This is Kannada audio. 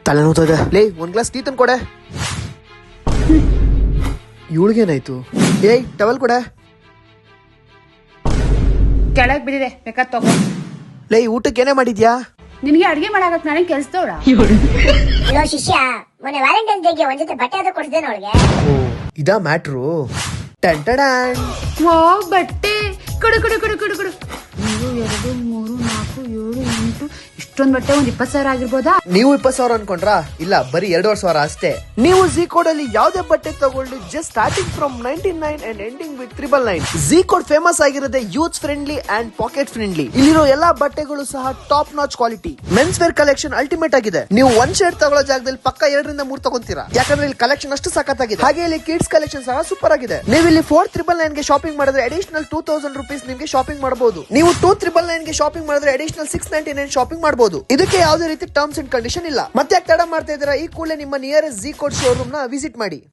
ತಲೆನೋತದೆ. ಲೇ ಒಂದ್ ಗ್ಲಾಸ್ ಟೀ ತಂದು ಕೊಡೆ. ಇವಳಿಗೇನಾಯ್ತು? ಏಯ್ ಟವಲ್ ಕೊಡೆ. ಕೆಳಗ್ ಬಿದ್ದಿದೆ, ಬೇಕಾದ್ ತಗೋ. ಲೇ ಊಟಕ್ಕೆ ಏನೇ ಮಾಡಿದ್ಯಾ? ನಿನ್ಗೆ ಅಡ್ಗೆ ಮಾಡಾಕತ್ ನಾನೇ ಕೆಲ್ಸದವ್ಳ? ಹಲೋ ಶಿಷ್ಯ, ಮೊನ್ನೆ ವ್ಯಾಲೆಂಟೈನ್ಸ್ ಡೇಗೆ ಒಂದ್ ಜೊತೆ ಬಟ್ಟೆ ಆದ್ರೂ ಕೊಡ್ಸಿದೆ ಅವಳಿಗೆ. ಓ ಇದಾ ಮ್ಯಾಟ್ರು. ಟನ್ ಟಡಾನ್. ಓ ಬಟ್ಟೆ ಕೊಡು ಕೊಡು ಕೊಡು ಕೊಡು ಕೊಡು. 1 2 3 4 7 8 ಇಷ್ಟೊಂದ್ ಬಟ್ಟೆ ಒಂದ್ 20,000 ಆಗಿರ್ಬೋದಾ? ನೀವು 20,000 ಅನ್ಕೊಂಡ್ರಾ? ಇಲ್ಲ, ಬರೀ 2,500 ಅಷ್ಟೇ. ನೀವು ಝೀ ಕೋಡ್ ಅಲ್ಲಿ ಯಾವ್ದೇ ಬಟ್ಟೆ ತಗೊಳ್ಳಿ, just starting from 99 and ending with 999. Zecode famous ಆಗಿರೋದೆ youth friendly and pocket friendly. ಇಲ್ಲಿರೋ ಎಲ್ಲಾ ಬಟ್ಟೆಗಳು ಸಹ top notch quality. Men's wear collection ultimate ಆಗಿದೆ. ನೀವು ಒಂದ್ ಶರ್ಟ್ ತಗೊಳ್ಳೋ ಜಾಗದಲ್ಲಿ ಪಕ್ಕ 2 ರಿಂದ 3 ತಗೊಂತೀರಾ, ಯಾಕಂದ್ರೆ ಇಲ್ಲಿ ಕಲೆಕ್ಷನ್ ಅಷ್ಟು ಸಖತ್ತಾಗಿದೆ. ಹಾಗೆ ಇಲ್ಲಿ ಕಿಡ್ಸ್ ಕಲೆಕ್ಷನ್ ಸಹ ಸೂಪರ್ ಆಗಿದೆ. ನೀವು ಇಲ್ಲಿ 4,999 ಗೆ ಶಾಪಿಂಗ್ ಮಾಡಿದ್ರೆ ಅಡಿಷನಲ್ 2,000 rupees ನಿಮ್ಗೆ ಶಾಪಿಂಗ್ ಮಾಡಬಹುದು. ನೀವು 2,999 ಗೆ ಶಾಪಿಂಗ್ ಮಾಡಿದ್ರೆ ಅಡಿಷನಲ್ 699 ಶಾಪಿಂಗ್ ಮಾಡಬಹುದು. ಇದಕ್ಕೆ ಯಾವುದೇ ರೀತಿ ಟರ್ಮ್ಸ್ ಅಂಡ್ ಕಂಡೀಷನ್ ಇಲ್ಲ. ಮತ್ತೆ ಯಾಕೆ ತಡ ಮಾಡ್ತಾ ಇದ್ದೀರಾ? ಈ ಕೂಡಲೇ ನಿಮ್ಮ ನಿಯರೆಸ್ಟ್ ಝೀ ಕೋಡ್ ಶೋರೂಮ್ ನ ವಿಸಿಟ್ ಮಾಡಿ.